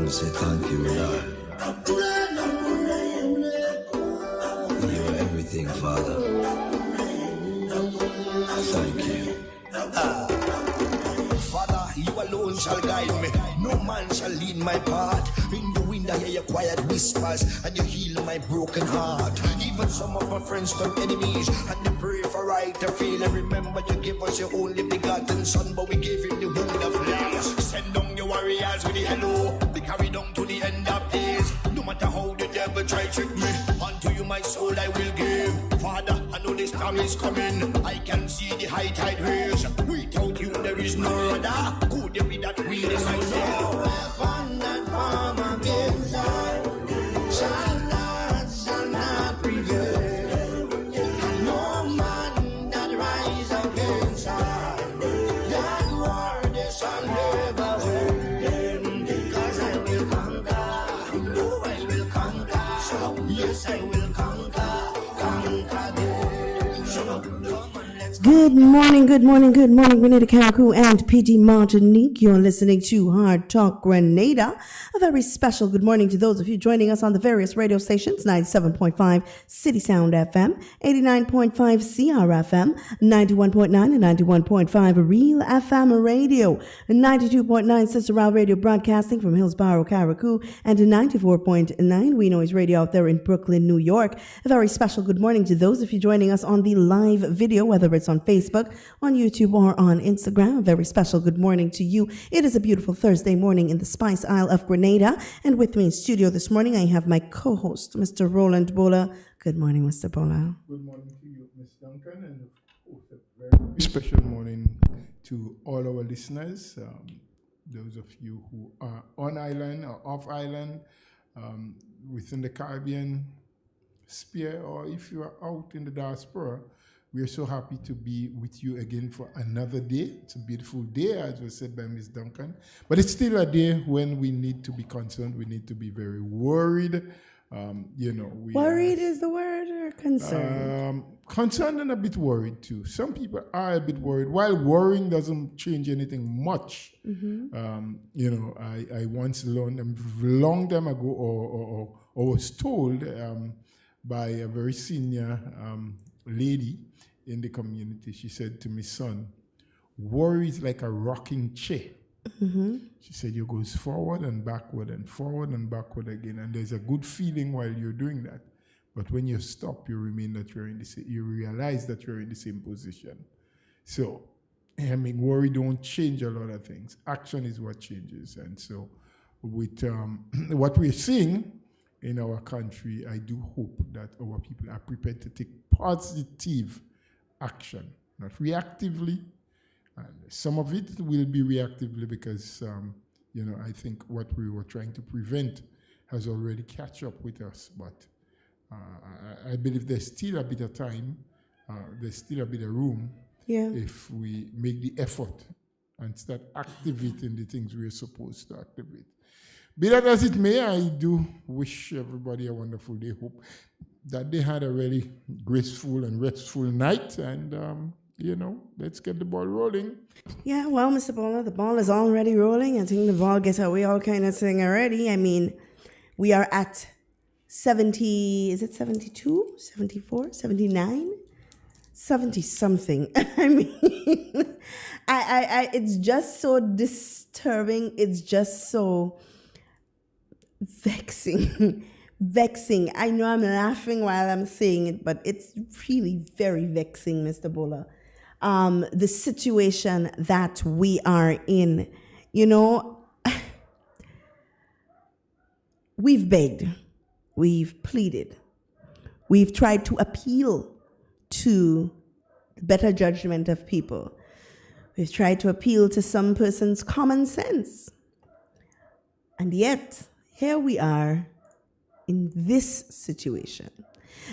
want to say thank you, Lord. You're everything, Father. Thank you. Father, you alone shall guide me. No man shall lead my path. In the wind I hear your quiet whispers, and you heal my broken heart. Even some of my friends turn enemies, and they pray for right to feel. And remember you gave us your only begotten son, but we gave him the wound of love. Send down your warriors with the hello. They carry down to the end of days. No matter how the devil try trick me, unto you my soul I will give. Father, I know this time is coming. I can see the high tide raise. Without you there is no other. Could there be that really nice? No weapon that form against us shall not prevail. And no man that rise against us, that word is shall never win. Because I will conquer. No, I will conquer. Yes, I will conquer. Conquer them. So come on, let's go. Good morning, Grenada, Carriacou, and PD Martinique. You're listening to Hard Talk Grenada. A very special good morning to those of you joining us on the various radio stations: 97.5 CitysoundFM, 89.5 CRFM, 91.9 and 91.5 RealFM Radio, 92.9 Sister Rail Radio broadcasting from Hillsborough, Carriacou, and 94.9 We Noise Radio out there in Brooklyn, New York. A very special good morning to those of you joining us on the live video, whether it's on Facebook, on YouTube, or on Instagram. A very special good morning to you. It is a beautiful Thursday morning in the Spice Isle of Grenada, and with me in studio this morning I have my co-host, Mr. Roland Bola. Good morning, Mr. Bola. Good morning to you, Ms. Duncan, and of course a very special morning to all our listeners, those of you who are on island or off island, within the Caribbean sphere, or if you are out in the diaspora. We are so happy to be with you again for another day. It's a beautiful day, as was said by Ms. Duncan. But it's still a day when we need to be concerned. We need to be very worried. Worried is the word, or concerned? Concerned and a bit worried too. Some people are a bit worried. While worrying doesn't change anything much. I once learned a long time ago, or was told by a very senior lady in the community. She said to me, son, worry is like a rocking chair. She said, you goes forward and backward again, and there's a good feeling while you're doing that. But when you stop, you realize that you're in the same position. So, worry don't change a lot of things. Action is what changes. And so with what we're seeing in our country, I do hope that our people are prepared to take positive action, not reactively. And some of it will be reactively because, I think what we were trying to prevent has already catch up with us. But I believe there's still a bit of time, there's still a bit of room if we make the effort and start activating the things we're supposed to activate. Be that as it may, I do wish everybody a wonderful day. Hope that they had a really graceful and restful night, and let's get the ball rolling. Yeah, well, Mr. Bola, the ball is already rolling. I think the ball gets away all kind of thing already. We are at 70, is it 72, 74, 79? 70 something. It's just so disturbing. It's just so vexing. I know I'm laughing while I'm saying it, but it's really very vexing, Mr. Bola. The situation that we are in, we've begged, we've pleaded, we've tried to appeal to the better judgment of people. We've tried to appeal to some person's common sense. And yet, here we are in this situation,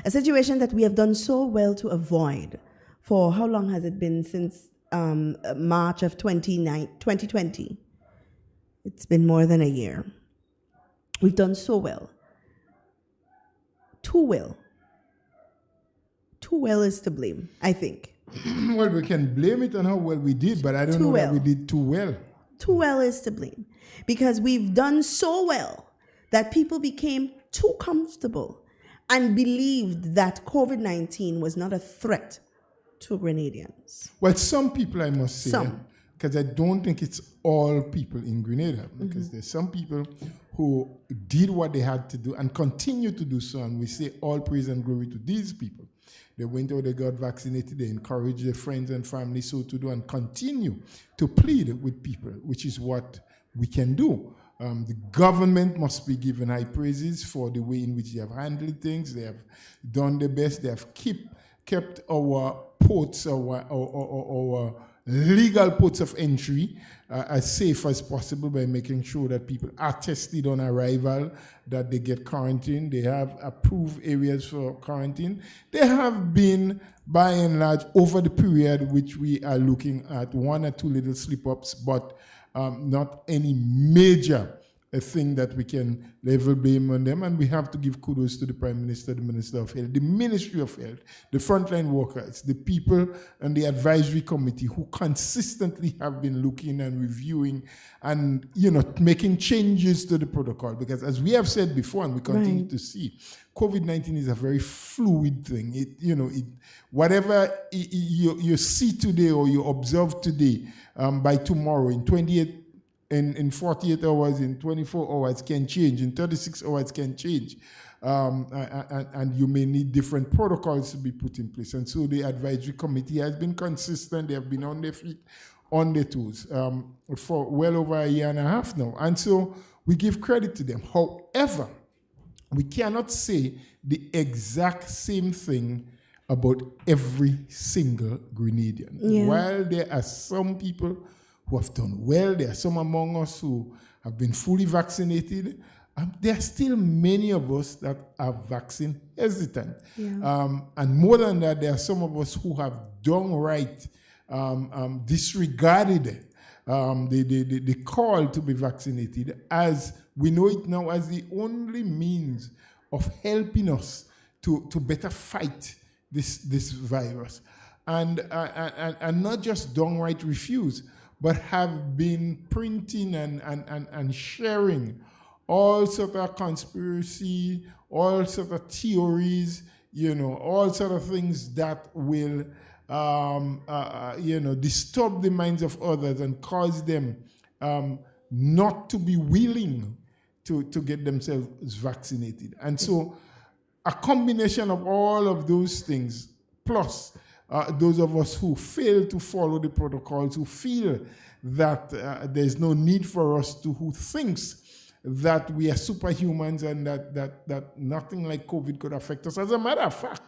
a situation that we have done so well to avoid. For how long has it been? Since March of 2020. It's been more than a year. We've done so well. Too well. Too well is to blame, I think. Well, we can blame it on how well we did, but I don't know that we did too well. Too well is to blame. Because we've done so well that people became too comfortable and believed that COVID-19 was not a threat to Grenadians. Well, some people, I must say, Some. because I don't think it's all people in Grenada, because there's some people who did what they had to do and continue to do so, and we say all praise and glory to these people. They went out, they got vaccinated, they encouraged their friends and family so to do, and continue to plead with people, which is what we can do. The government must be given high praises for the way in which they have handled things. They have done their best. They have kept our ports, our legal ports of entry as safe as possible by making sure that people are tested on arrival, that they get quarantined. They have approved areas for quarantine. They have been, by and large, over the period which we are looking at, one or two little slip-ups, but not any major thing that we can level blame on them. And we have to give kudos to the Prime Minister, the Minister of Health, the Ministry of Health, the frontline workers, the people and the advisory committee who consistently have been looking and reviewing and, making changes to the protocol. Because as we have said before, and we continue to see, COVID-19 is a very fluid thing. Whatever you see today or you observe today, by tomorrow, in 48 hours, in 24 hours can change, in 36 hours can change. And you may need different protocols to be put in place. And so the advisory committee has been consistent. They have been on their feet, on their toes for well over a year and a half now. And so we give credit to them. However, we cannot say the exact same thing about every single Grenadian. Yeah. While there are some people who have done well, there are some among us who have been fully vaccinated, there are still many of us that are vaccine hesitant. Yeah. And more than that, there are some of us who have downright disregarded the call to be vaccinated, as we know it now as the only means of helping us to better fight this virus. And not just downright refuse, but have been printing and sharing all sort of conspiracy, all sort of theories, all sort of things that will, disturb the minds of others and cause them not to be willing to get themselves vaccinated. And so a combination of all of those things, plus those of us who fail to follow the protocols, who feel that there's no need for us to, who thinks that we are superhumans and that nothing like COVID could affect us. As a matter of fact,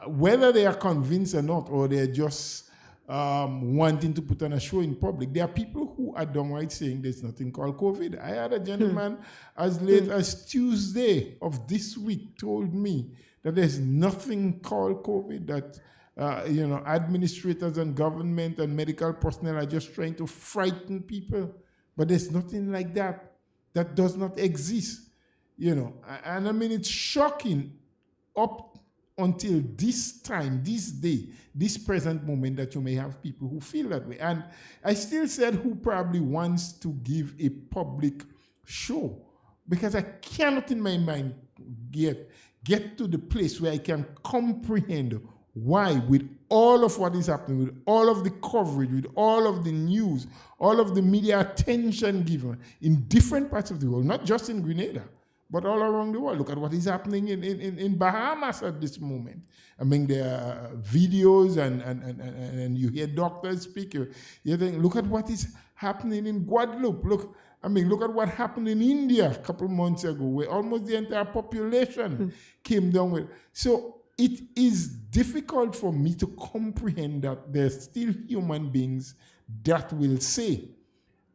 whether they are convinced or not, or they're just wanting to put on a show in public, there are people who are downright saying there's nothing called COVID. I had a gentleman as late as Tuesday of this week told me that there's nothing called COVID, that administrators and government and medical personnel are just trying to frighten people. But there's nothing like that. That does not exist. And I mean, it's shocking up until this time, this day, this present moment, that you may have people who feel that way. And I still said who probably wants to give a public show, because I cannot in my mind get to the place where I can comprehend why, with all of what is happening, with all of the coverage, with all of the news, all of the media attention given in different parts of the world, not just in Grenada, but all around the world. Look at what is happening in Bahamas at this moment. I mean, there are videos and you hear doctors speak. You think, look at what is happening in Guadeloupe. Look at what happened in India a couple months ago, where almost the entire population came down with. So it is difficult for me to comprehend that there's still human beings that will say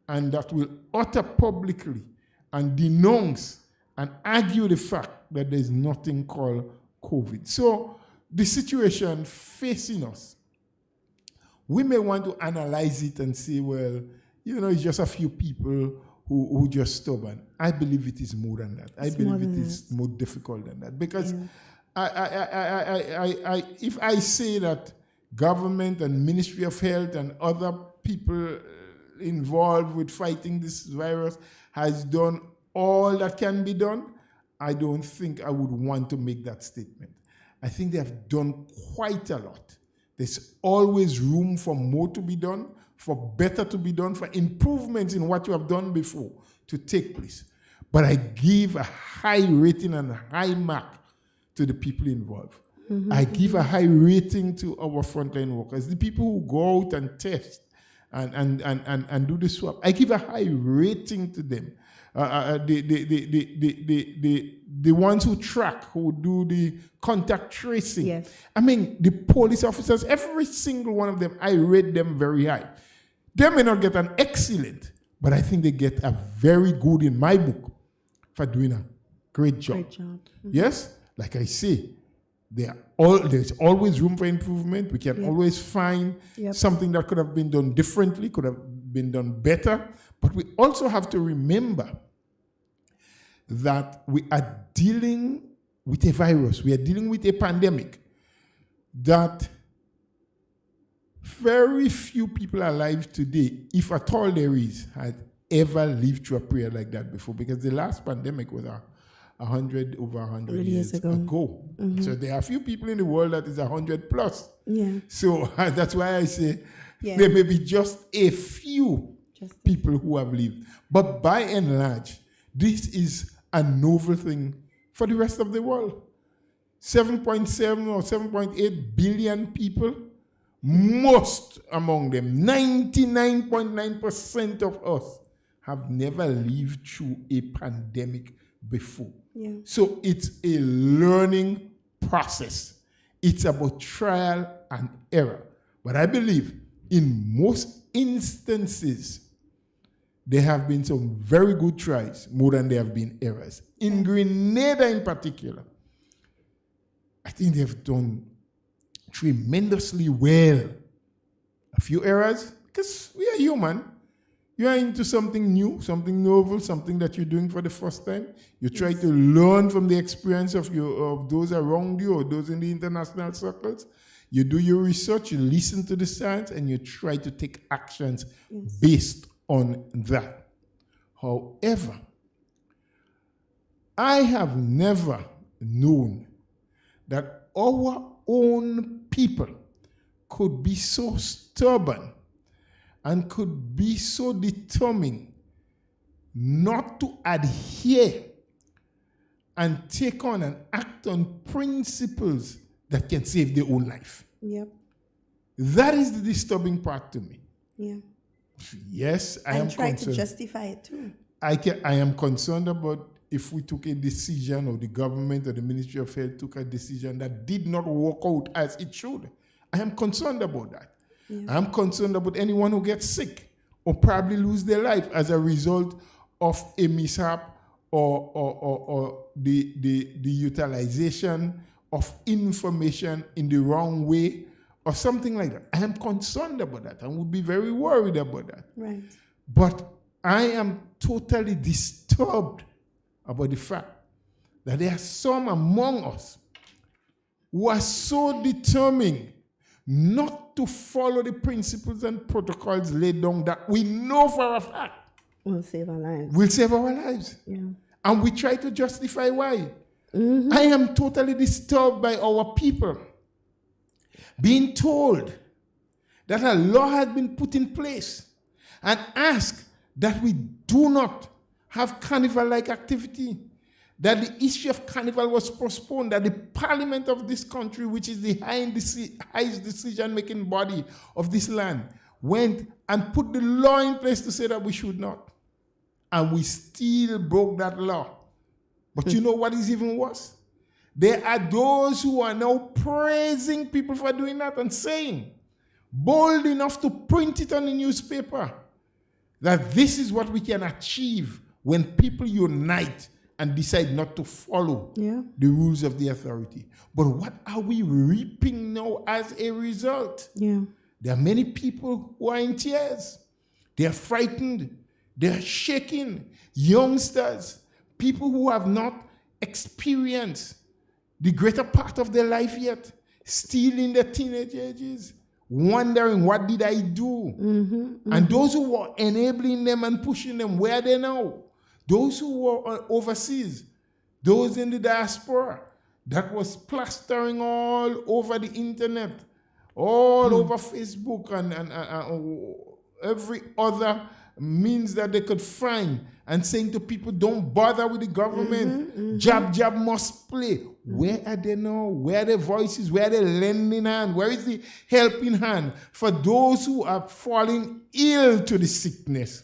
and that will utter publicly and denounce and argue the fact that there's nothing called COVID. So the situation facing us, we may want to analyze it and say, well, it's just a few people who just stubborn. I believe it is more than that. I believe it is more difficult than that. Because if I say that government and Ministry of Health and other people involved with fighting this virus has done all that can be done, I don't think I would want to make that statement. I think they have done quite a lot. There's always room for more to be done, for better to be done, for improvements in what you have done before to take place. But I give a high rating and a high mark to the people involved. I give a high rating to our frontline workers, the people who go out and test and do the swab. I give a high rating to them. The ones who track, who do the contact tracing. Yes. I mean, the police officers, every single one of them, I rate them very high. They may not get an excellent, but I think they get a very good in my book for doing a great job. Great job. Yes, like I say, there's always room for improvement. We can always find something that could have been done differently, could have been done better. But we also have to remember that we are dealing with a virus. We are dealing with a pandemic that very few people alive today, if at all there is, had ever lived through a period like that before, because the last pandemic was over 100 years ago. So there are a few people in the world that is 100 plus. Yeah. So that's why I say there may be just a few people who have lived. But by and large, this is a novel thing for the rest of the world. 7.7 or 7.8 billion people, most among them, 99.9% of us, have never lived through a pandemic before. Yeah. So it's a learning process. It's about trial and error. But I believe in most instances, there have been some very good tries more than there have been errors. In Grenada in particular, I think they have done tremendously well. A few errors, because we are human. You are into something new, something novel, something that you're doing for the first time. You try to learn from the experience of those around you or those in the international circles. You do your research, you listen to the science, and you try to take actions based on that. However, I have never known that our own people could be so stubborn and could be so determined not to adhere and take on and act on principles that can save their own life. Yep. That is the disturbing part to me. Yeah. Yes, I am and try concerned. to justify it too. I am concerned about if we took a decision, or the government or the Ministry of Health took a decision that did not work out as it should. I am concerned about that. Yeah. I'm concerned about anyone who gets sick or probably lose their life as a result of a mishap or the utilization of information in the wrong way or something like that. I am concerned about that and would be very worried about that. Right. But I am totally disturbed about the fact that there are some among us who are so determined not to follow the principles and protocols laid down that we know for a fact will save our lives. Will save our lives. Yeah. And we try to justify why. Mm-hmm. I am totally disturbed by our people being told that a law had been put in place and asked that we do not have carnival-like activity, that the issue of carnival was postponed, that the parliament of this country, which is the highest decision-making body of this land, went and put the law in place to say that we should not. And we still broke that law. But you know what is even worse? There are those who are now praising people for doing that and saying, bold enough to print it on the newspaper, that this is what we can achieve when people unite and decide not to follow the rules of the authority. But what are we reaping now as a result? Yeah. There are many people who are in tears. They are frightened. They are shaking. Youngsters, people who have not experienced the greater part of their life yet, still in their teenage ages, wondering, what did I do? And those who were enabling them and pushing them, where are they now? Those who were overseas, those in the diaspora, that was plastering all over the internet, all over Facebook and every other means that they could find, and saying to people, don't bother with the government. Jab must play. Where are they now? Where are their voices? Where are the lending hand? Where is the helping hand for those who are falling ill to the sickness?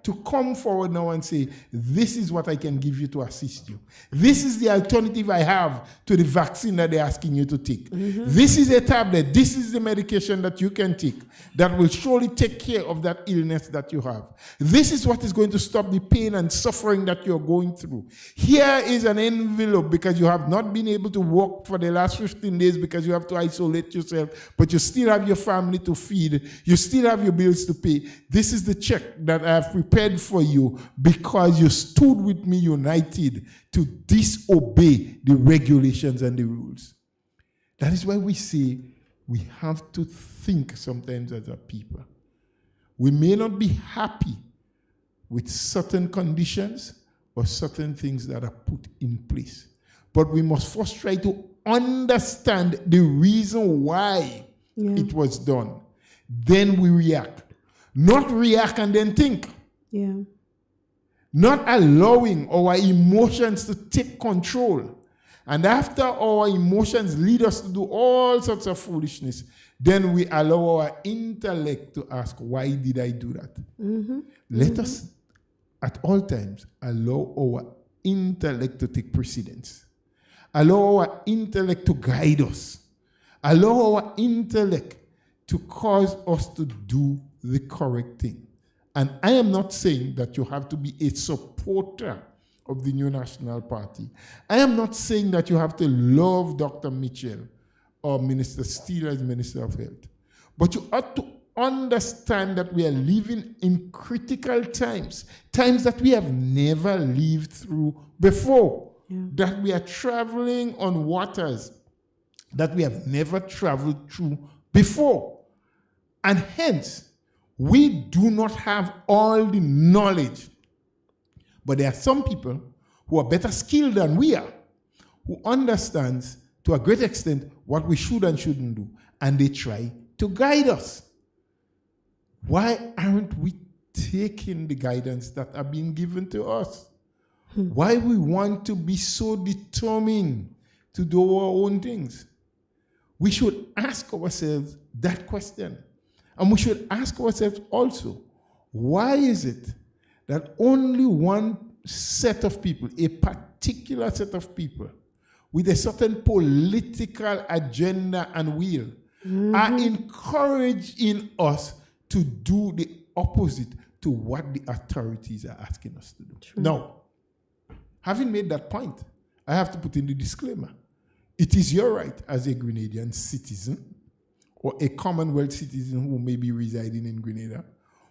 To come forward now and say, this is what I can give you to assist you. This is the alternative I have to the vaccine that they're asking you to take. This is a tablet. This is the medication that you can take that will surely take care of that illness that you have. This is what is going to stop the pain and suffering that you're going through. Here is an envelope because you have not been able to work for the last 15 days because you have to isolate yourself, but you still have your family to feed. You still have your bills to pay. This is the check that I have prepared for you because you stood with me united to disobey the regulations and the rules. That is why we say we have to think sometimes as a people. We may not be happy with certain conditions or certain things that are put in place, but we must first try to understand the reason why it was done. Then we react. Not react and then think. Not allowing our emotions to take control. And after our emotions lead us to do all sorts of foolishness, then we allow our intellect to ask, why did I do that? Let us, at all times, allow our intellect to take precedence. Allow our intellect to guide us. Allow our intellect to cause us to do the correct thing. And I am not saying that you have to be a supporter of the New National Party. I am not saying that you have to love Dr. Mitchell or Minister Steele as Minister of Health. But you ought to understand that we are living in critical times, times that we have never lived through before, that we are traveling on waters that we have never traveled through before. And hence, we do not have all the knowledge. But there are some people who are better skilled than we are, who understands to a great extent what we should and shouldn't do. And they try to guide us. Why aren't we taking the guidance that are being given to us? Why we want to be so determined to do our own things? We should ask ourselves that question. And we should ask ourselves also, why is it that only one set of people, a particular set of people, with a certain political agenda and will, are encouraging us to do the opposite to what the authorities are asking us to do? Now, having made that point, I have to put in the disclaimer. It is your right as a Grenadian citizen or a Commonwealth citizen who may be residing in Grenada,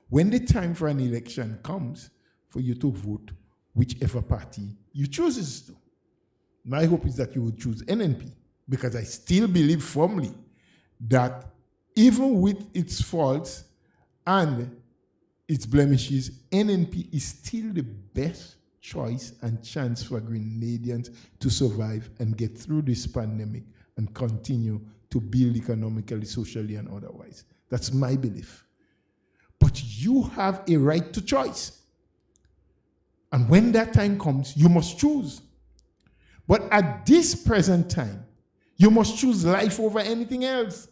when the time for an election comes, for you to vote whichever party you chooses to. My hope is that you will choose NNP, because I still believe firmly that even with its faults and its blemishes, NNP is still the best choice and chance for Grenadians to survive and get through this pandemic and continue to build economically, socially, and otherwise. That's my belief. But you have a right to choice. And when that time comes, you must choose. But at this present time, you must choose life over anything else.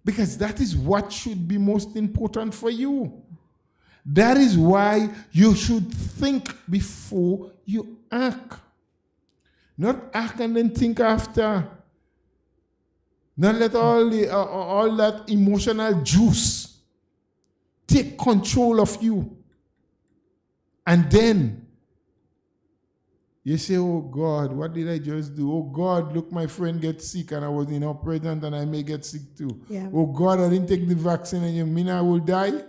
Because that is what should be most important for you. That is why you should think before you act. Not act and then think after. Not let all that emotional juice take control of you. And then you say, oh God, what did I just do? Oh God, look, my friend gets sick and I was present and I may get sick too. Oh God, I didn't take the vaccine and you mean I will die?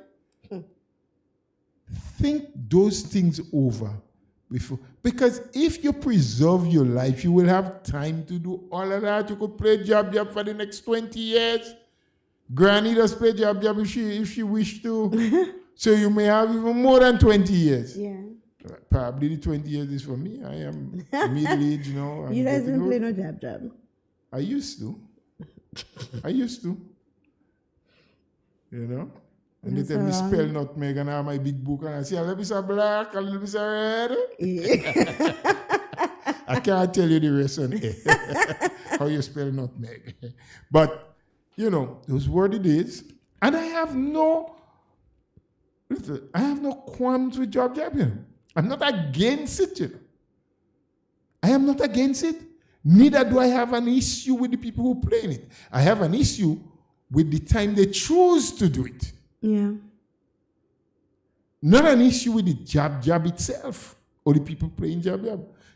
Think those things over before. Because if you preserve your life, you will have time to do all of that. You could play jab for the next 20 years. Granny does play jab if she wish to. So you may have even more than 20 years. Yeah. Probably the 20 years is for me. I am middle-aged, you know. You doesn't play no jab. I used to. You know? And they tell me spell nutmeg and I have my big book and I say a little bit of black, a little bit of red. Yeah. I can't tell you the rest on how you spell nutmeg. But, you know, those were the days. And I have no qualms with job. You know. I'm not against it. You know. I am not against it. Neither do I have an issue with the people who play in it. I have an issue with the time they choose to do it. Yeah. Not an issue with the jab itself or the people playing jab.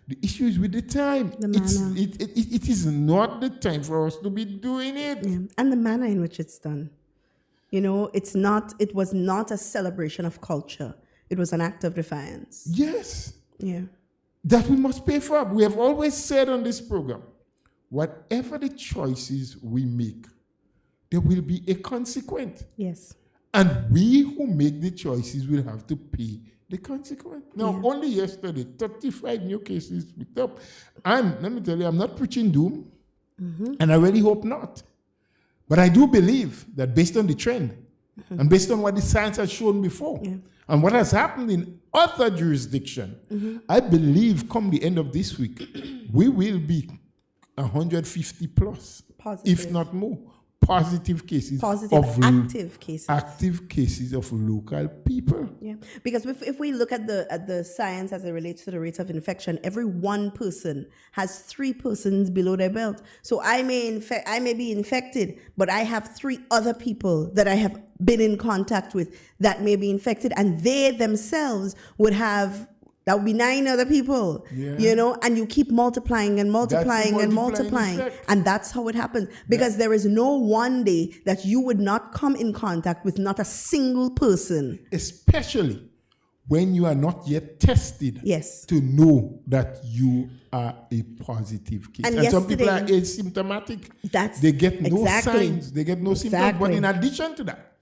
The issue is with the time. It is not the time for us to be doing it. Yeah. And the manner in which it's done. You know, it was not a celebration of culture. It was an act of defiance. Yes. Yeah. That we must pay for. We have always said on this program, whatever the choices we make, there will be a consequence. Yes. And we who make the choices will have to pay the consequence. Now, only yesterday, 35 new cases picked up. And let me tell you, I'm not preaching doom, and I really hope not. But I do believe that based on the trend, and based on what the science has shown before, and what has happened in other jurisdictions, I believe come the end of this week, we will be 150 plus, positive. If not more, active cases of local people. Yeah, because if we look at the science as it relates to the rate of infection, every one person has 3 persons below their belt. So I may be infected, but I have 3 other people that I have been in contact with that may be infected, and they themselves would have. That would be 9 other people, you know, and you keep multiplying and multiplying and multiplying. Effect. And that's how it happens. Because there is no one day that you would not come in contact with not a single person. Especially when you are not yet tested to know that you are a positive case. And some people are asymptomatic. They get no signs. They get no symptoms. But in addition to that,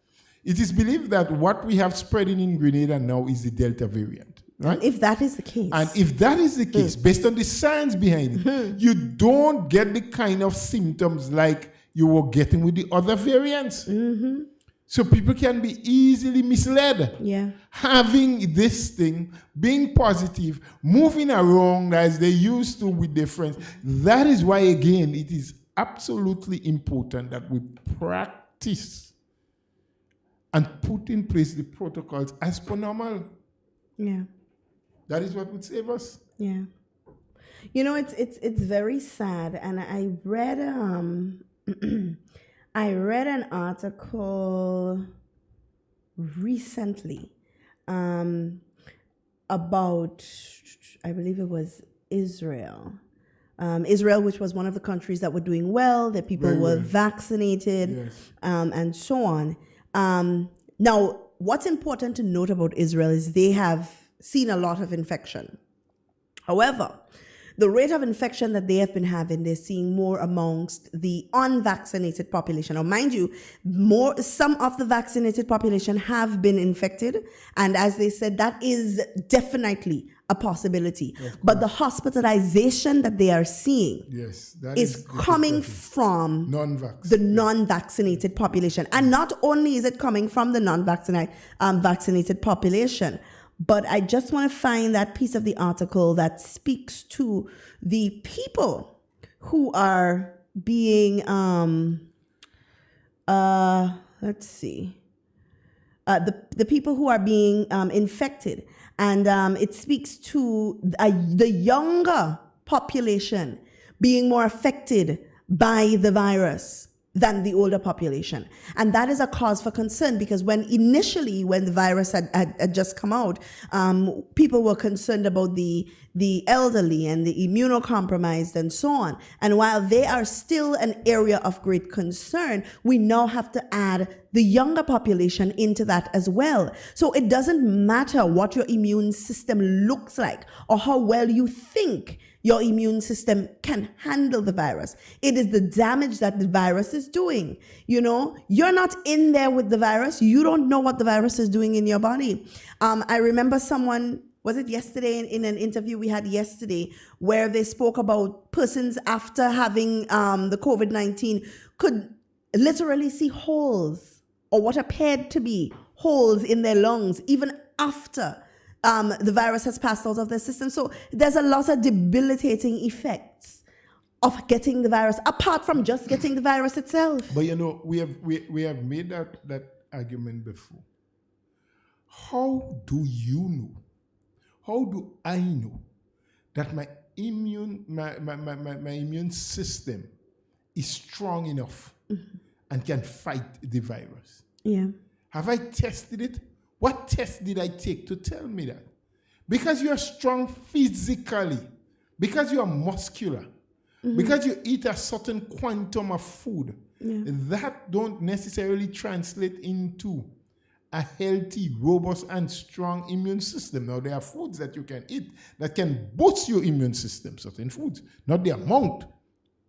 it is believed that what we have spreading in Grenada now is the Delta variant. Right? And if that is the case. Based on the science behind it, you don't get the kind of symptoms like you were getting with the other variants. So people can be easily misled. Yeah. Having this thing, being positive, moving around as they used to with their friends. That is why, again, it is absolutely important that we practice and put in place the protocols as per normal. Yeah. That is what would save us. Yeah. You know, it's very sad. And I read an article recently about, I believe it was Israel. Israel, which was one of the countries that were doing well, that people were vaccinated, and so on. Now, what's important to note about Israel is they have seen a lot of infection. However, the rate of infection that they have been having, they're seeing more amongst the unvaccinated population. Now, mind you, some of the vaccinated population have been infected, and as they said, that is definitely a possibility. But the hospitalization that they are seeing is coming from the non-vaccinated population. And not only is it coming from the vaccinated population, but I just want to find that piece of the article that speaks to the people who are being, the people who are being infected. And it speaks to the younger population being more affected by the virus than the older population. And that is a cause for concern, because when the virus had just come out, people were concerned about the elderly and the immunocompromised and so on. And while they are still an area of great concern, we now have to add the younger population into that as well. So it doesn't matter what your immune system looks like or how well you think your immune system can handle the virus. It is the damage that the virus is doing. You know, you're not in there with the virus. You don't know what the virus is doing in your body. I remember someone, was it yesterday, in an interview we had yesterday, where they spoke about persons after having the COVID-19 could literally see holes, or what appeared to be holes in their lungs, even after the virus has passed out of their system. So there's a lot of debilitating effects of getting the virus, apart from just getting the virus itself. But you know, we have made that argument before. How do you know? How do I know that my immune system is strong enough and can fight the virus? Yeah. Have I tested it? What test did I take to tell me that? Because you are strong physically, because you are muscular, because you eat a certain quantum of food, that don't necessarily translate into a healthy, robust, and strong immune system. Now, there are foods that you can eat that can boost your immune system, certain foods, not the amount,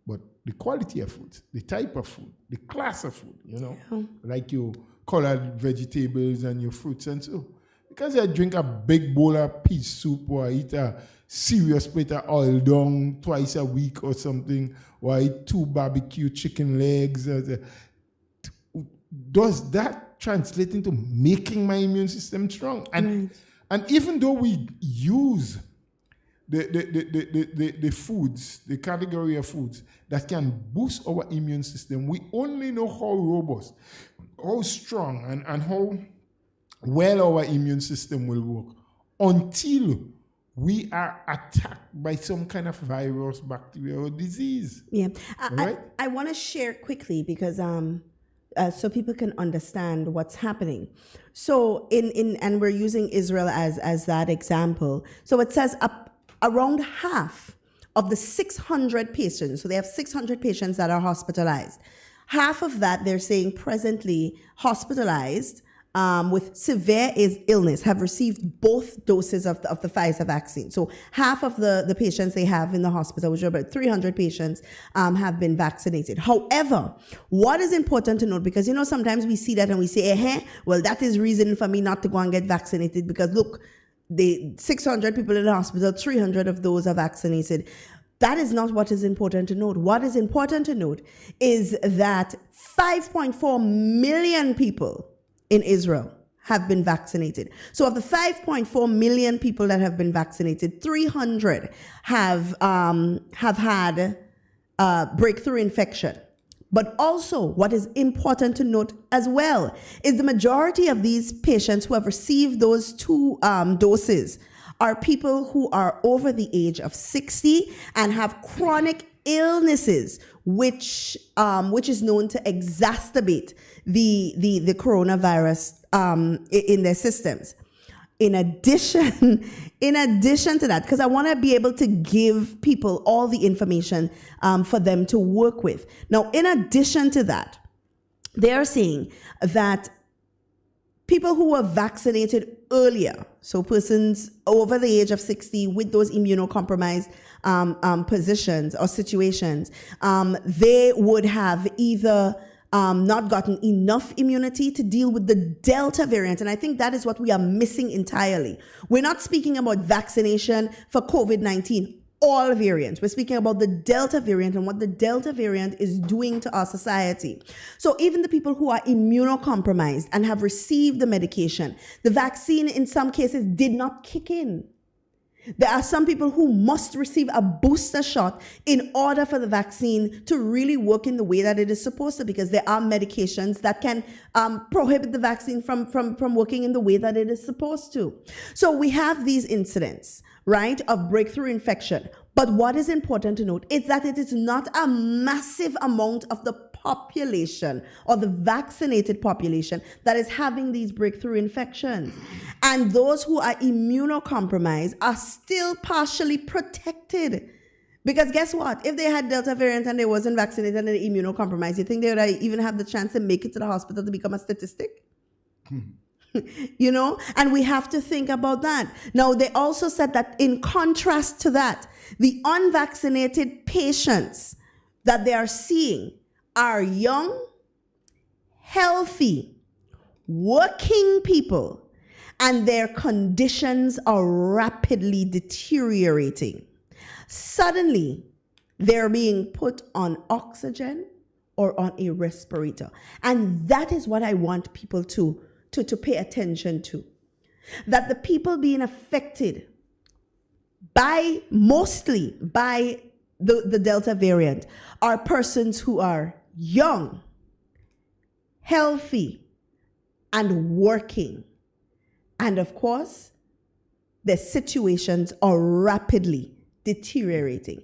but the quality of food, the type of food, the class of food, you know, like your colored vegetables and your fruits and so. Because I drink a big bowl of peach soup, or I eat a serious plate of oil dung twice a week or something, or I eat 2 barbecue chicken legs, does that translate into making my immune system strong? And and even though we use the foods, the category of foods that can boost our immune system, we only know how robust, how strong, and how well our immune system will work until we are attacked by some kind of virus, bacteria, or disease. Yeah. Right? I want to share quickly because so people can understand what's happening. So and we're using Israel as that example. So it says around half of the 600 patients, so they have 600 patients that are hospitalized. Half of that, they're saying presently hospitalized with severe illness have received both doses of the Pfizer vaccine. So half of the patients they have in the hospital, which are about 300 patients, have been vaccinated. However, what is important to note, because, you know, sometimes we see that and we say, well, that is reason for me not to go and get vaccinated because, look, the 600 people in the hospital, 300 of those are vaccinated. That is not what is important to note. What is important to note is that 5.4 million people in Israel have been vaccinated. So of the 5.4 million people that have been vaccinated, 300 have had breakthrough infection. But also, what is important to note as well is the majority of these patients who have received those 2 doses are people who are over the age of 60 and have chronic illnesses, which is known to exacerbate the coronavirus in their systems. In addition to that, because I want to be able to give people all the information for them to work with. Now, in addition to that, they are saying that people who were vaccinated earlier, so persons over the age of 60 with those immunocompromised positions or situations, they would have either not gotten enough immunity to deal with the Delta variant. And I think that is what we are missing entirely. We're not speaking about vaccination for COVID-19, all variants. We're speaking about the Delta variant and what the Delta variant is doing to our society. So even the people who are immunocompromised and have received the medication, the vaccine in some cases did not kick in. There are some people who must receive a booster shot in order for the vaccine to really work in the way that it is supposed to, because there are medications that can prohibit the vaccine from working in the way that it is supposed to. So we have these incidents, right, of breakthrough infection. But what is important to note is that it is not a massive amount of the population or the vaccinated population that is having these breakthrough infections. And those who are immunocompromised are still partially protected. Because guess what? If they had Delta variant and they wasn't vaccinated and they're immunocompromised, you think they would even have the chance to make it to the hospital to become a statistic? You know, and we have to think about that. Now, they also said that in contrast to that, the unvaccinated patients that they are seeing are young, healthy, working people, and their conditions are rapidly deteriorating. Suddenly, they're being put on oxygen or on a respirator. And that is what I want people to pay attention to. That the people being affected mostly by the Delta variant are persons who are young, healthy, and working. And of course, their situations are rapidly deteriorating.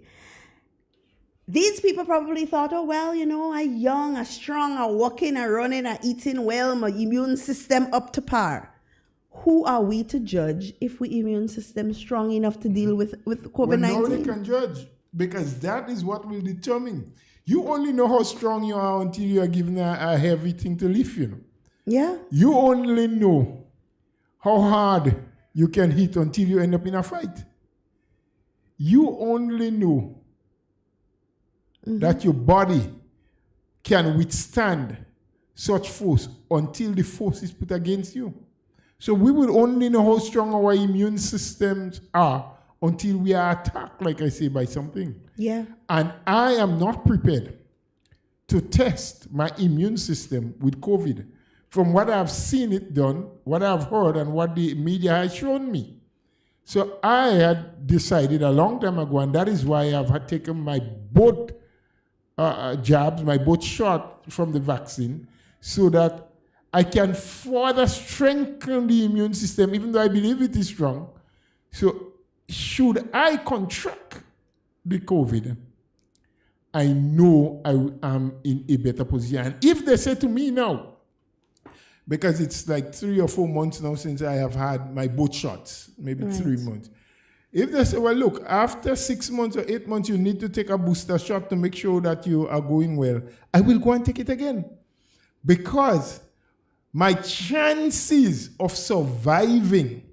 These people probably thought, oh, well, you know, I'm young, I'm strong, I'm walking, I'm running, I'm eating well, my immune system up to par. Who are we to judge if we immune system strong enough to deal with COVID-19? Well, nobody can judge, because that is what will determine. You only know how strong you are until you are given a heavy thing to lift, you know. Yeah. You only know how hard you can hit until you end up in a fight. You only know that your body can withstand such force until the force is put against you. So we will only know how strong our immune systems are until we are attacked, like I say, by something. Yeah. And I am not prepared to test my immune system with COVID from what I've seen it done, what I've heard, and what the media has shown me. So I had decided a long time ago, and that is why I've had taken my both jabs, my both shot from the vaccine, so that I can further strengthen the immune system, even though I believe it is strong. So should I contract the COVID, I know I am in a better position. And if they say to me now, because it's like 3 or 4 months now since I have had my both shots, maybe 3 months. If they say, well, look, after 6 months or 8 months, you need to take a booster shot to make sure that you are going well, I will go and take it again. Because my chances of surviving,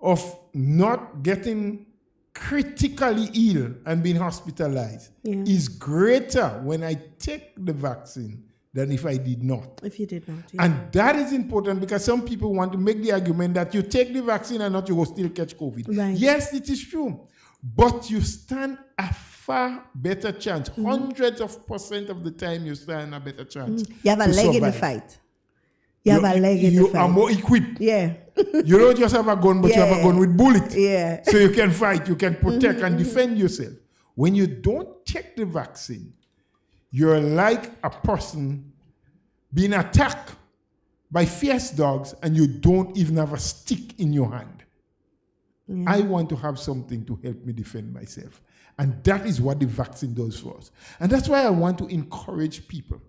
of not getting critically ill and being hospitalized is greater when I take the vaccine than if I did not. If you did not. Yeah. And that is important, because some people want to make the argument that you take the vaccine and not you will still catch COVID. Right. Yes, it is true. But you stand a far better chance. Hundreds of % of the time you stand a better chance. You have a leg in the fight. You have a leg in the fight. You are more equipped. Yeah. You don't just have a gun, but you have a gun with bullets. Yeah. So you can fight, you can protect and defend yourself. When you don't take the vaccine, you're like a person being attacked by fierce dogs and you don't even have a stick in your hand. Yeah. I want to have something to help me defend myself. And that is what the vaccine does for us. And that's why I want to encourage people.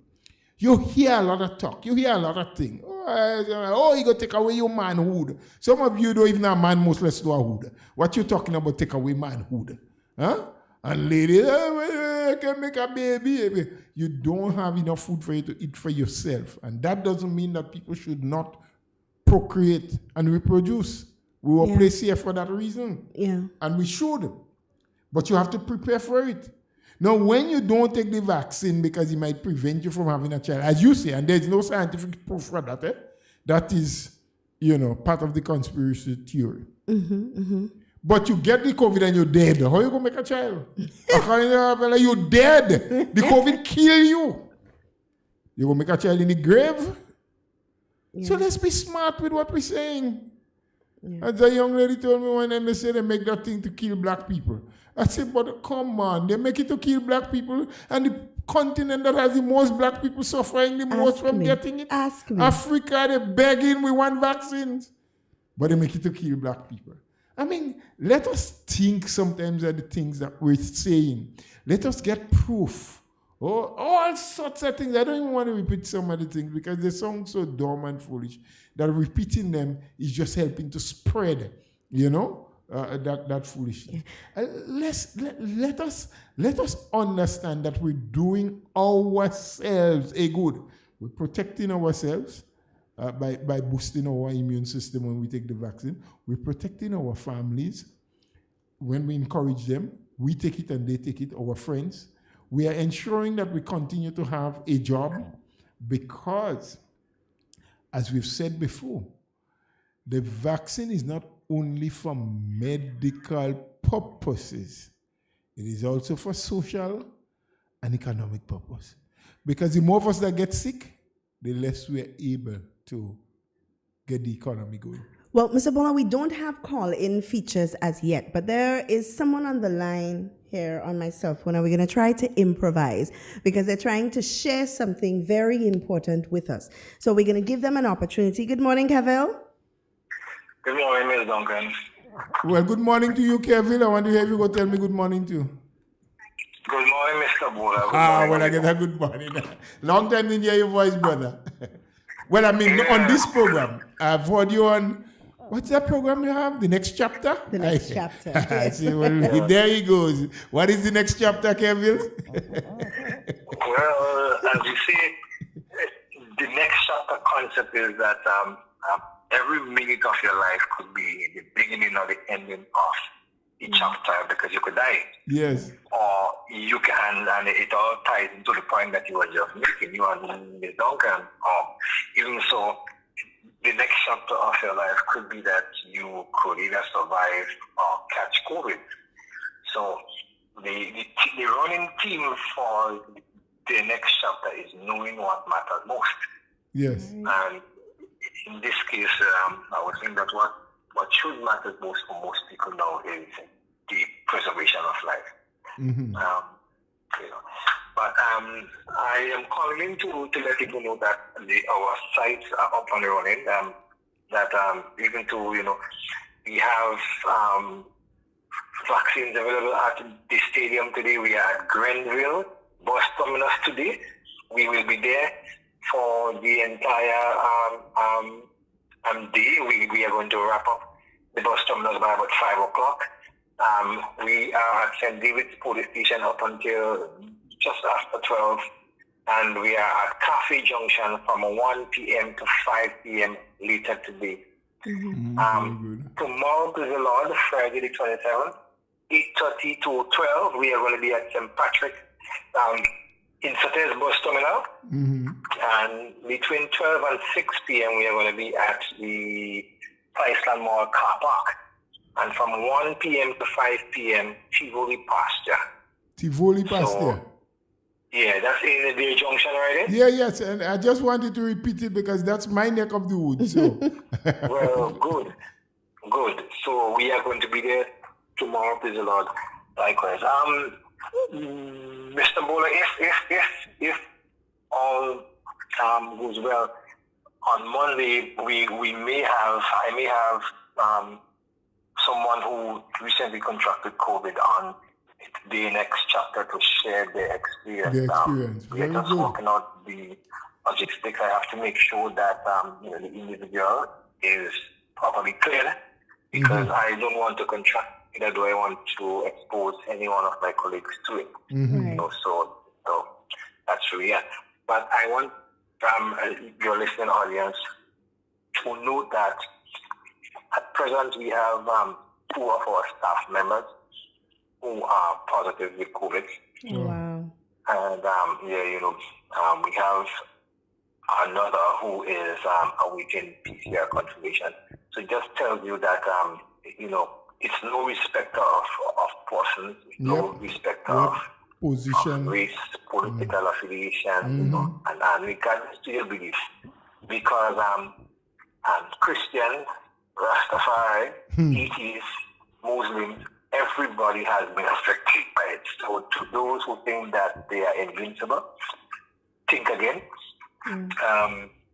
You hear a lot of talk. You hear a lot of things. Oh, you go take away your manhood. Some of you don't even have man, much less do a hood. What you talking about, take away manhood? Huh? And ladies, I can make a baby. You don't have enough food for you to eat for yourself. And that doesn't mean that people should not procreate and reproduce. We were placed here for that reason. Yeah. And we should. But you have to prepare for it. Now, when you don't take the vaccine because it might prevent you from having a child, as you say, and there's no scientific proof for that, that is, part of the conspiracy theory. But you get the COVID and you're dead. How are you going to make a child? You're dead. The COVID kill you. You're going to make a child in the grave? Yeah. So let's be smart with what we're saying. Yeah. As a young lady told me one time, they said they make that thing to kill black people. I said, but come on, they make it to kill black people, and the continent that has the most black people suffering the most from getting it. Ask me. Africa, they're begging, we want vaccines. But they make it to kill black people. I mean, let us think sometimes of the things that we're saying. Let us get proof. Oh, all sorts of things. I don't even want to repeat some of the things because they sound so dumb and foolish that repeating them is just helping to spread, that foolishness. Let us understand that we're doing ourselves a good. We're protecting ourselves by boosting our immune system when we take the vaccine. We're protecting our families. When we encourage them, we take it and they take it, our friends. We are ensuring that we continue to have a job because, as we've said before, the vaccine is not only for medical purposes. It is also for social and economic purpose. Because the more of us that get sick, the less we are able to get the economy going. Well, Mr. Bola, we don't have call-in features as yet, but there is someone on the line here on my cell phone, and we're going to try to improvise because they're trying to share something very important with us. So we're going to give them an opportunity. Good morning, Kevil. Good morning, Ms. Duncan. Well, good morning to you, Kevin. I want to hear you go tell me good morning too. Good morning, Mr. Bola. Well, I get a good morning. Long time didn't hear your voice, brother. Well, I mean, on this program, I've heard you on, what's that program you have? The Next Chapter? The Next Chapter. Yes. See, well, there he goes. What is the next chapter, Kevin? Well, as you see, the next chapter concept is that every minute of your life could be the beginning or the ending of the chapter because you could die. Yes. Or you can, and it all ties into the point that you were just making, you and Ms. Duncan. Even so, the next chapter of your life could be that you could either survive or catch COVID. So the running theme for the next chapter is knowing what matters most. Yes. And in this case, I would think that what should matter most for most people now is the preservation of life. Mm-hmm. But I am calling in to let people know that our sites are up and running. That even though we have vaccines available at the stadium today. We are at Grenville bus terminus today. We will be there for the entire day. We are going to wrap up the bus terminus by about 5 o'clock. We are at St. David's Police Station up until just after 12. And we are at Cafe Junction from 1 p.m. to 5 p.m. later today. Mm-hmm. Tomorrow, to the Lord, Friday the 27th, 8:30 to 12, we are going to be at St. Patrick in Satell's bus terminal. Mm-hmm. And between 12 and 6 p.m., we are going to be at the Iceland Mall car park. And from 1 p.m. to 5 p.m., Tivoli Pasture. Tivoli Pasture. So, yeah, that's in the junction, right? Yeah, yes, and I just wanted to repeat it because that's my neck of the woods. So, well, good. So we are going to be there tomorrow, please the Lord. Likewise, Mr. Bola, if all goes well, on Monday I may have someone who recently contracted COVID on the next chapter to share their experience. We are just working out the logistics. I have to make sure that the individual is properly cleared because I don't want to contract, neither do I want to expose any one of my colleagues to it. So that's really it. But I want your listening audience to note that at present we have 2 of our staff members who are positive with COVID. Wow. And we have another who is awaiting PCR confirmation. So it just tells you that it's no respecter of persons, no respecter of position, race, political affiliation, and regardless to your belief. Because Christians, Rastafari, atheists, Muslims, everybody has been affected by it. So to those who think that they are invincible, think again.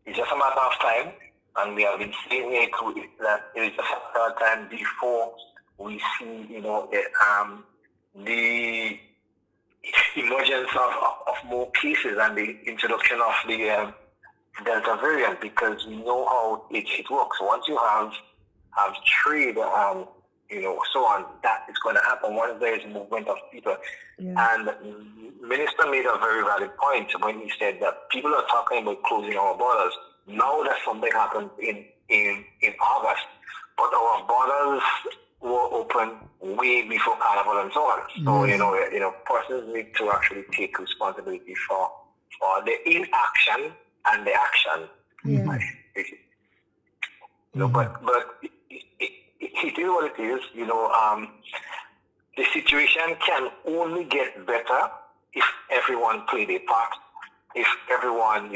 It's just a matter of time, and we have been saying it that it is just a matter of time before we see, the emergence of more cases and the introduction of the Delta variant, because we know how it works. Once you have trade, so on, that is going to happen once there is movement of people. Yeah. And the minister made a very valid point when he said that people are talking about closing our borders. now that something happened in August, but our borders were open way before Carnival and so on. So, persons need to actually take responsibility for the inaction and the action. Yeah. But it is what it is. The situation can only get better if everyone play their part. If everyone,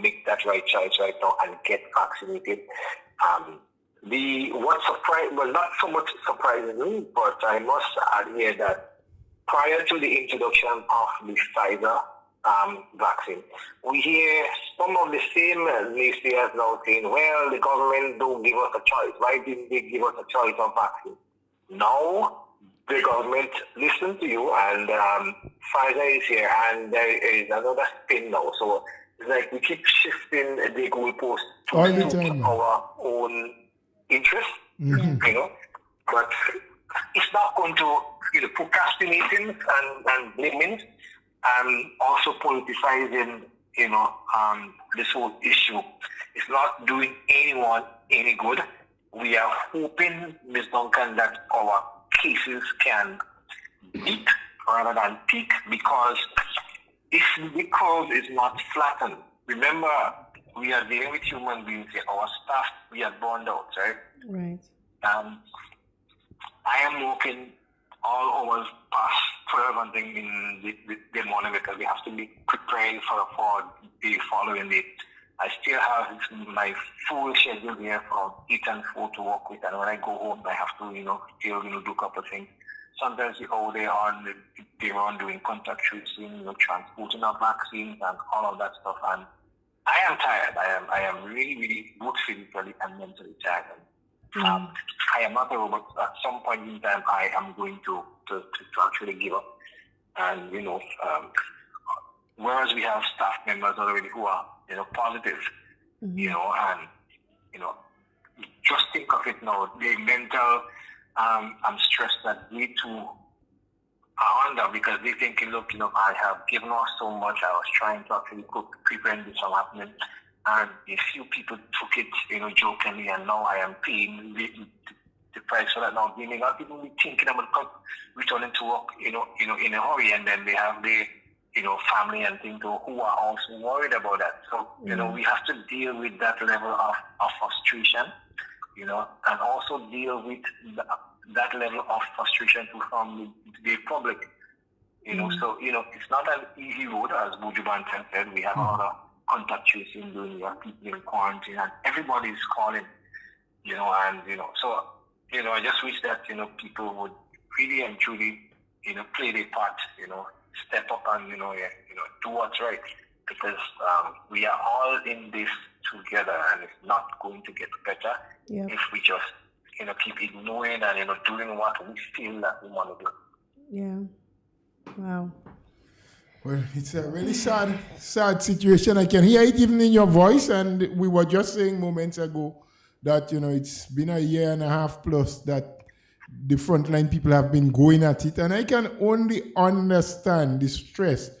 make that right choice right now and get vaccinated. Not so much surprising me, but I must add here that prior to the introduction of the Pfizer vaccine, we hear some of the same naysayers now saying, well, the government don't give us a choice. Why didn't they give us a choice of vaccine? Now, the government listened to you, and Pfizer is here, and there is another spin now. So it's like we keep shifting the goalpost to our own interest, but it's not going to procrastinating and blaming, also politicizing, this whole issue. It's not doing anyone any good. We are hoping, Ms. Duncan, that our cases can peak rather than peak, because if the curve is not flattened, remember, we are dealing with human beings here. Our staff, we are burned out, right? Right. I am working all hours past 12 and thing in the morning, because we have to be preparing for the following day. I still have my full schedule here from 8 and 4 to work with, and when I go home, I have to, still, do a couple of things. Sometimes they're on doing contact tracing, transporting of vaccines and all of that stuff. And I am tired. I am really, really both physically and mentally tired. I am not a robot. At some point in time, I am going to actually give up. And, whereas we have staff members already who are, positive, and, just think of it now, the mental stress that they too are under, because they think, look, I have given off so much. I was trying to actually prevent this from happening, and a few people took it, jokingly, and now I am paying the price for that. Now they may not even be thinking about returning to work, in a hurry, and then they have the family and things who are also worried about that. So, we have to deal with that level of frustration, and also deal with that level of frustration from the public, So, it's not an easy road, as Buju Banton said. We have a lot of contact tracing doing, people in quarantine, and everybody's calling, so, I just wish that, people would really and truly, play their part, step up and, do what's right, because we are all in this together, and it's not going to get better if we just, keep ignoring and, doing what we feel that we want to do. Yeah. Wow. Well, it's a really sad situation. I can hear it even in your voice, and we were just saying moments ago that, it's been a year and a half plus that the frontline people have been going at it, and I can only understand the stress,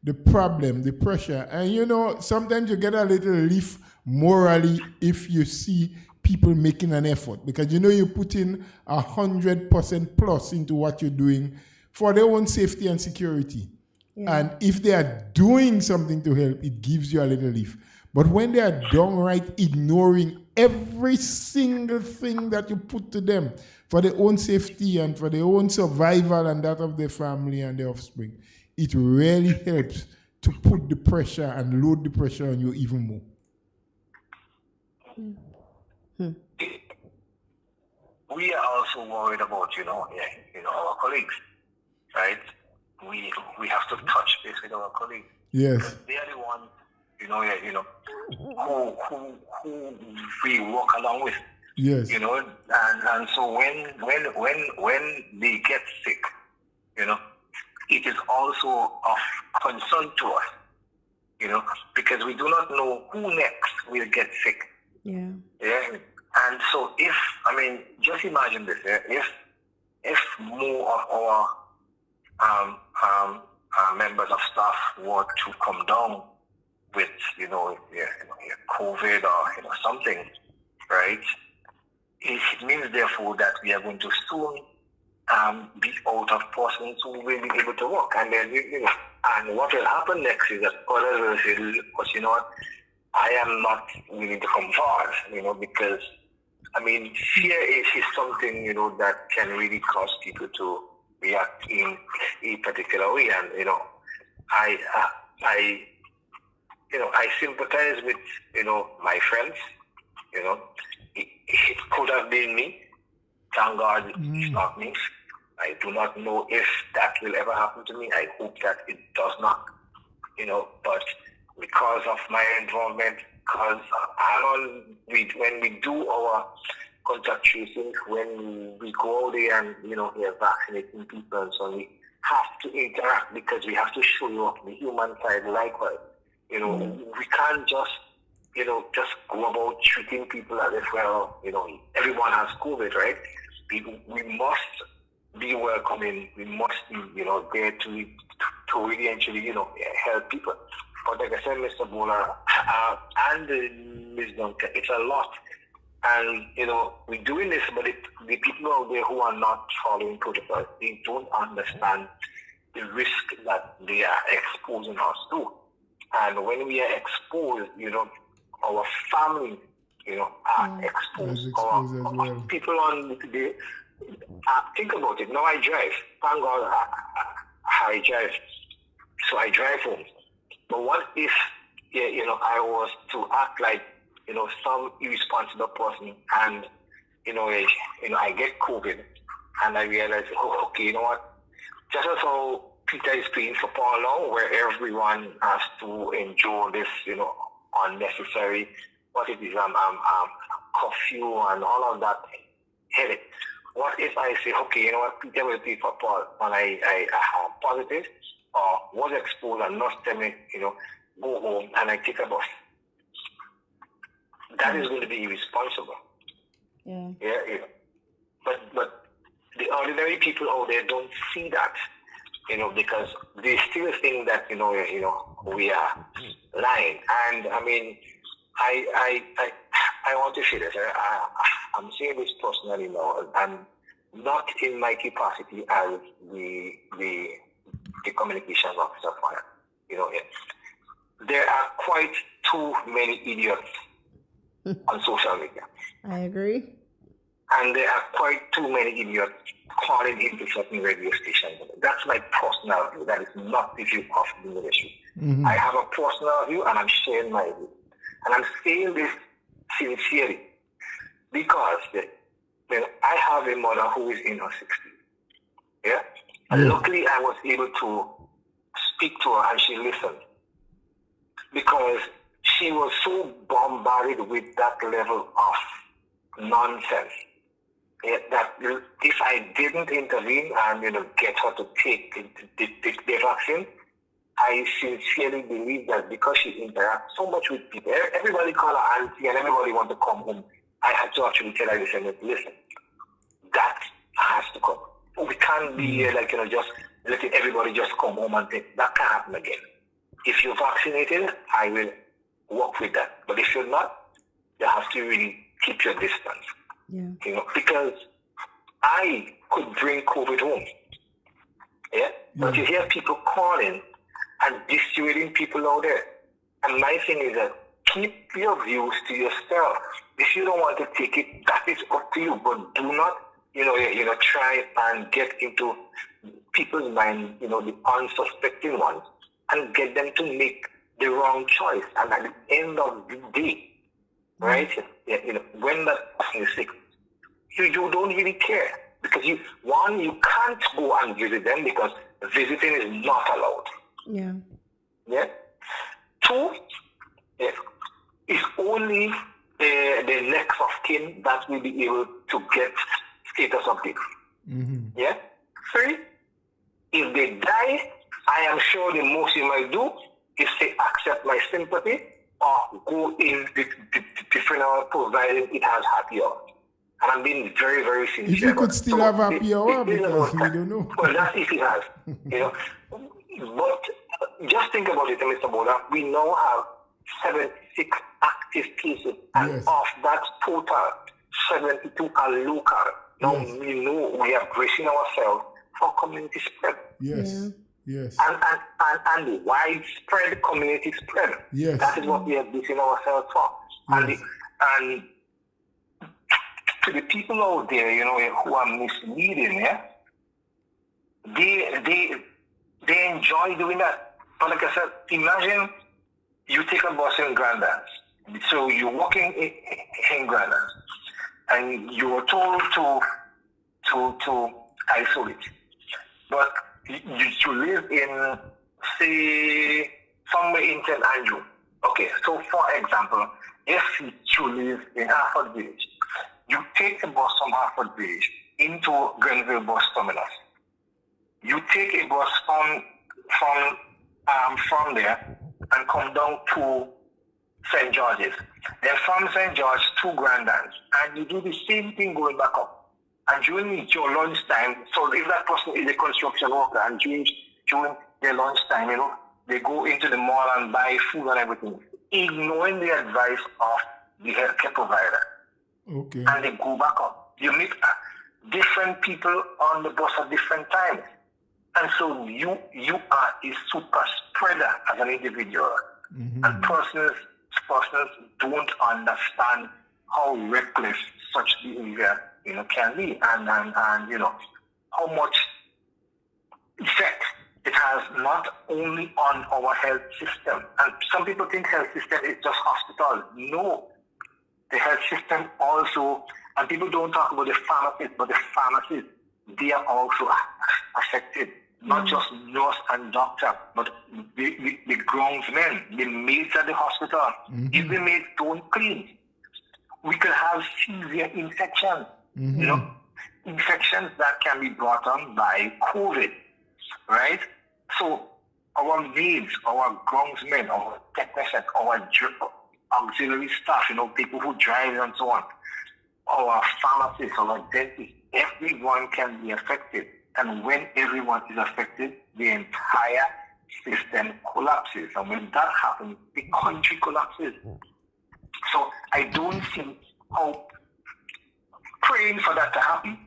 the problem, the pressure, and sometimes you get a little relief morally if you see people making an effort, because you put in 100% plus into what you're doing for their own safety and security, and if they are doing something to help, it gives you a little relief. But when they are downright ignoring every single thing that you put to them for their own safety and for their own survival and that of their family and their offspring, it really helps to put the pressure and load the pressure on you even more. We are also worried about, our colleagues, right? We have to touch base with our colleagues. Yes. Because they are the ones, who we walk along with. Yes. And so when they get sick, it is also of concern to us, because we do not know who next will get sick. Yeah. Yeah. And so just imagine this, if more of our members of staff were to come down, with, COVID or, something, right? It means, therefore, that we are going to soon be out of persons who will be able to work. And then, and what will happen next is that others will say, but you know what, I am not willing to come forward, because, fear is something, that can really cause people to react in a particular way. And, I sympathize with, my friends, it could have been me. Thank God it's not me. I do not know if that will ever happen to me. I hope that it does not, but because of my involvement, because when we do our contact tracing, when we go out there and, we are vaccinating people and so on, we have to interact because we have to show you up the human side likewise. We can't just go about treating people as if, everyone has COVID, right? We must be welcoming. We must be, there to really actually, help people. But like I said, Mr. Bola and Ms. Duncan, it's a lot. And, we're doing this, but the people out there who are not following protocols, they don't understand the risk that they are exposing us to. And when we are exposed, our family, are exposed. Our people on the think about it. Now I drive. Thank God I drive. So I drive home. But what if, I was to act like, some irresponsible person and, I get COVID and I realize, okay, you know what? Just as how Peter is playing football now, where everyone has to endure this, unnecessary, what it is, curfew and all of that headache. What if I say, okay, you know what, Peter will play football and I have positive or was exposed and not tell me, go home and I take a bus? That is going to be irresponsible. Yeah. But the ordinary people out there don't see that, because they still think that, we are lying. And I want to say this. I'm saying this personally now. I'm not in my capacity as the communications officer for it. There are quite too many idiots on social media. I agree. And there are quite too many idiots calling into certain radio stations. That's my personal view. That is not the view of the ministry. Mm-hmm. I have a personal view and I'm sharing my view. And I'm saying this sincerely because I have a mother who is in her 60s. Yeah? And luckily I was able to speak to her and she listened. Because she was so bombarded with that level of nonsense. Yeah, that if I didn't intervene and get her to take the vaccine, I sincerely believe that because she interacts so much with people, everybody call her auntie and everybody want to come home. I had to actually tell her, listen, that has to come. We can't be here just letting everybody just come home and take. That can't happen again. If you're vaccinated, I will work with that. But if you're not, you have to really keep your distance. Yeah. Because I could bring COVID home. Yeah? But you hear people calling and dissuading people out there. And my thing is that keep your views to yourself. If you don't want to take it, that is up to you. But do not, try and get into people's mind, the unsuspecting ones, and get them to make the wrong choice. And at the end of the day, right? When that person is sick, you don't really care because you can't go and visit them because visiting is not allowed. Yeah. Yeah. Two, it's only the next of kin that will be able to get status updates. Mm-hmm. Yeah. Three, if they die, I am sure the most you might do is say accept my sympathy or go in the funeral provided it has happy hour. And I'm being very, very sincere. If you could still have happy hour because we don't know. Well, that's if it has. But just think about it, Mr. Bola. We now have 76 active cases, and Yes. of that total, 72 are local. Now Yes. we know we are bracing ourselves for community spread. Yes. Yes. And widespread community spread. Yes. That is what we are bracing ourselves for. Yes. And to the people out there, who are misleading, they enjoy doing that. But like I said, imagine you take a bus in Grenada. So you're walking in Grenada, and you were told to isolate. But you live in, say, somewhere in St. Andrew. Okay, so for example, if you live in Hartford Village, you take a bus from Hartford Village into Grenville bus terminus. You take a bus from there and come down to St. George's. Then from St. George to Grandans, and you do the same thing going back up. And during your lunch time, so if that person is a construction worker, and during their lunch time, they go into the mall and buy food and everything, ignoring the advice of the healthcare provider. Okay. And they go back up. You meet different people on the bus at different times. And so you are a super spreader as an individual. Mm-hmm. And persons don't understand how reckless such behavior can be, and how much effect it has not only on our health system. And some people think health system is just hospital. No, the health system also, and people don't talk about the pharmacists, but the pharmacists, they are also affected. Not just nurse and doctor, but the groundsmen, the maids at the hospital. Mm-hmm. If the maids don't clean, we could have severe infections. Mm-hmm. Infections that can be brought on by COVID, right? So our maids, our groundsmen, our technicians, our auxiliary staff, people who drive and so on, our pharmacists, our dentists, everyone can be affected. And when everyone is affected, the entire system collapses. And when that happens, the country collapses. So I don't see how praying for that to happen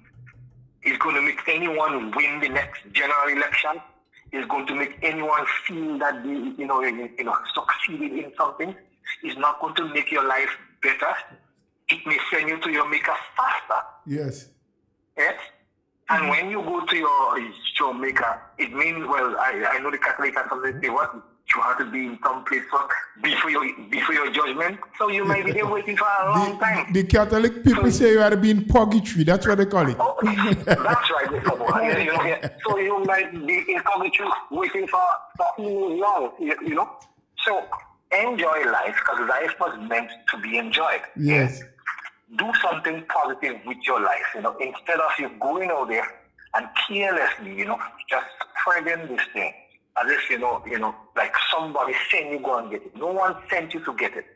is going to make anyone win the next general election, is going to make anyone feel that they succeeded in something. It's not going to make your life better. It may send you to your maker faster. Yes. Yes? And when you go to your maker, it means, well, I know the Catholic and something say, what? You have to be in some place before your judgment. So you might be there waiting for a long time. The Catholic people say you have to be in purgatory. That's what they call it. Oh, that's right, Mr. Boy. So you might be in purgatory waiting for long, So enjoy life, because life was meant to be enjoyed. Yes. Do something positive with your life, instead of you going out there and carelessly, just spreading this thing as if, like somebody saying you go and get it. No one sent you to get it.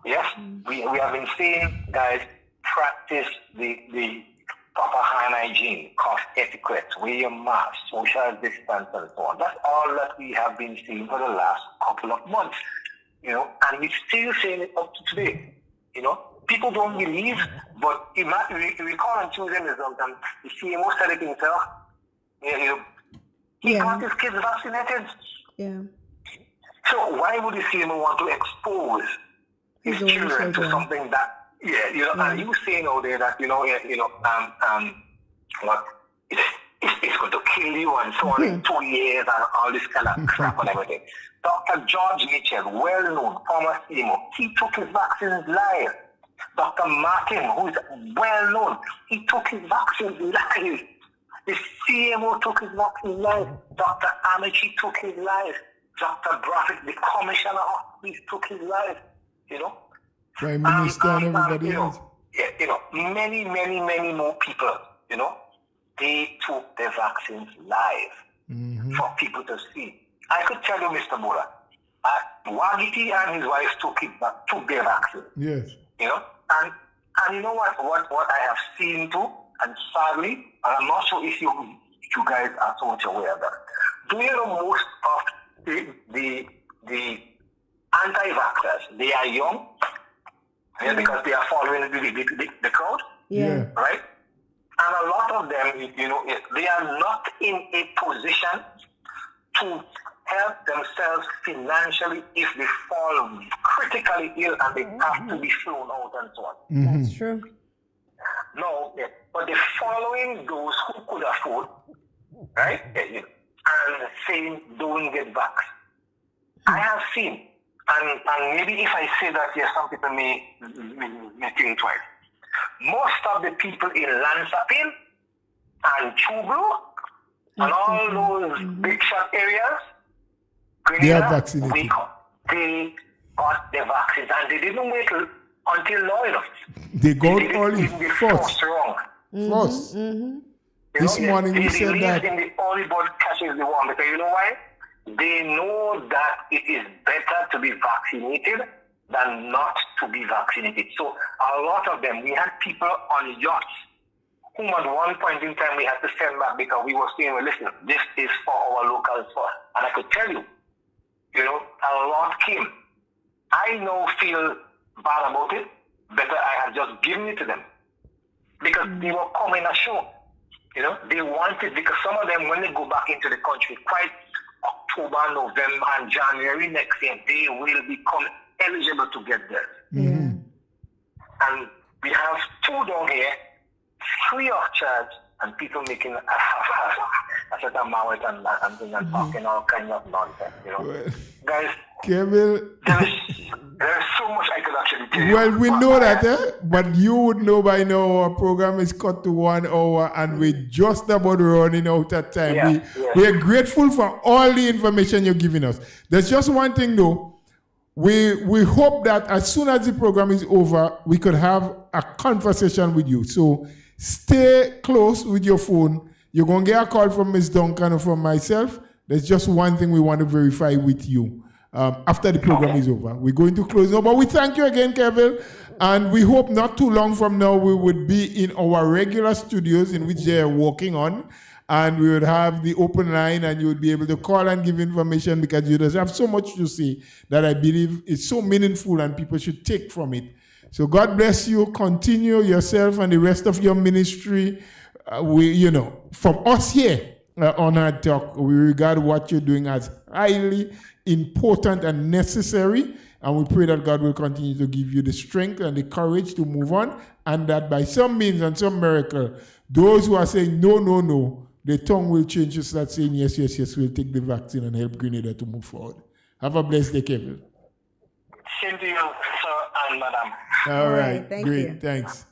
Yes, we have been saying, guys, practice the proper hand hygiene, cough etiquette, wear your mask, social distance, and so on. That's all that we have been saying for the last couple of months, and we're still saying it up to today, People don't believe, but we call on Tuesday and the CMO said it himself. He got his kids vaccinated. Yeah. So why would the CMO want to expose his children to something that, and you saying out there that, what, it's going to kill you and so on in 2 years and all this kind of crap and everything. Dr. George Mitchell, well-known former CMO, he took his vaccines live. Dr. Martin, who is well known, he took his vaccine live. The CMO took his vaccine live. Dr. Amici took his live. Dr. Brafitt, the commissioner of police, took his live. Prime Minister and everybody else. Many, many, many more people, they took their vaccines live for people to see. I could tell you, Mr. Bola, Wagiti and his wife took their vaccine. Yes. And you know what I have seen too, and sadly, and I'm not sure if you guys are so much aware of that. Do you know most of the anti-vaxxers. They are young, because they are following the crowd, right? And a lot of them, they are not in a position to help themselves financially if they fall critically ill and they have to be flown out and so on. That's true. No, but they're following those who could afford, right? And saying, don't get vaxxed. I have seen, and maybe if I say that, yes, some people may think twice. Most of the people in Lansapin and Chublu and all those big shot areas, they are vaccinated. They got the vaccines, and they didn't wait until now. They got early first. First. This morning we said that. In the early bird catches the worm, because you know why? They know that it is better to be vaccinated than not to be vaccinated. So a lot of them, we had people on yachts whom at one point in time we had to send back because we were saying, well, listen, this is for our locals first. And I could tell you, a lot came. I now feel bad about it. Better I had just given it to them. Because they were coming ashore. They wanted, because some of them, when they go back into the country, quite October, November, and January next year, they will become eligible to get there. And we have 2 down here, free of charge, and people making a set of mouth and talking all kinds of nonsense, Guys, Kevin, there's so much I could actually tell you. Well, we know that, but you would know by now our program is cut to 1 hour and we're just about running out of time. We are grateful for all the information you're giving us. There's just one thing though. We hope that as soon as the program is over, we could have a conversation with you. So stay close with your phone. You're going to get a call from Ms. Duncan or from myself. There's just one thing we want to verify with you. After the program is over, we're going to close now. But we thank you again, Kevin. And we hope not too long from now, we would be in our regular studios in which they are working on. And we would have the open line and you would be able to call and give information because you just have so much to say that I believe is so meaningful and people should take from it. So God bless you. Continue yourself and the rest of your ministry. From us here on HARDTALK, we regard what you're doing as highly important and necessary. And we pray that God will continue to give you the strength and the courage to move on. And that by some means and some miracle, those who are saying no, the tongue will change to start saying yes, we'll take the vaccine and help Grenada to move forward. Have a blessed day, Kevin. Same to you, sir and madam. All right, great, thanks.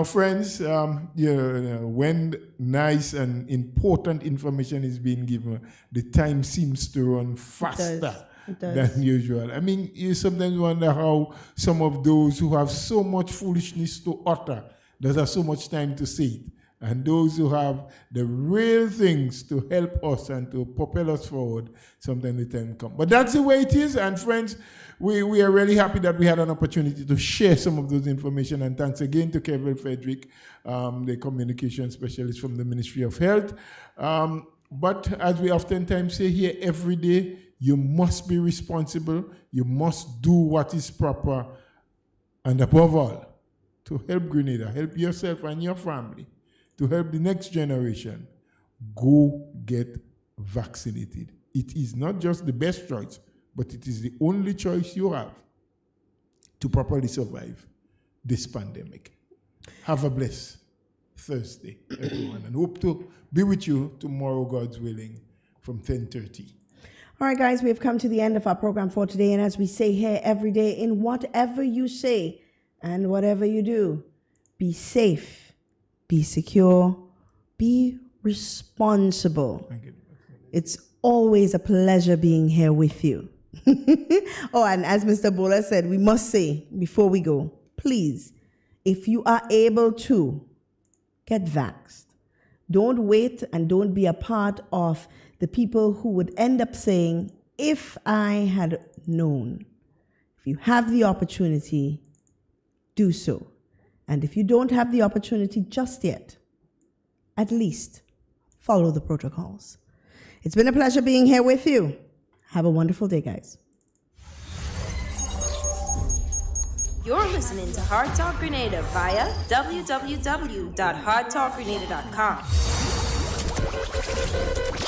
Friends, when nice and important information is being given, the time seems to run faster than usual. I mean, you sometimes wonder how some of those who have so much foolishness to utter, does have so much time to say it. And those who have the real things to help us and to propel us forward, sometimes the time comes. But that's the way it is. And friends, we are really happy that we had an opportunity to share some of those information. And thanks again to Kevin Frederick, the communication specialist from the Ministry of Health. But as we oftentimes say here, every day, you must be responsible. You must do what is proper. And above all, to help Grenada, help yourself and your family, to help the next generation, go get vaccinated. It is not just the best choice, but it is the only choice you have to properly survive this pandemic. Have a blessed Thursday, everyone, and hope to be with you tomorrow, God's willing, from 10:30. All right, guys, we've come to the end of our program for today. And as we say here every day, in whatever you say and whatever you do, be safe, be secure, be responsible. It's always a pleasure being here with you. Oh, and as Mr. Bola said, we must say before we go, please, if you are able to, get vaxxed. Don't wait and don't be a part of the people who would end up saying, if I had known. If you have the opportunity, do so. And if you don't have the opportunity just yet, at least follow the protocols. It's been a pleasure being here with you. Have a wonderful day, guys. You're listening to Hard Talk Grenada via www.hardtalkgrenada.com.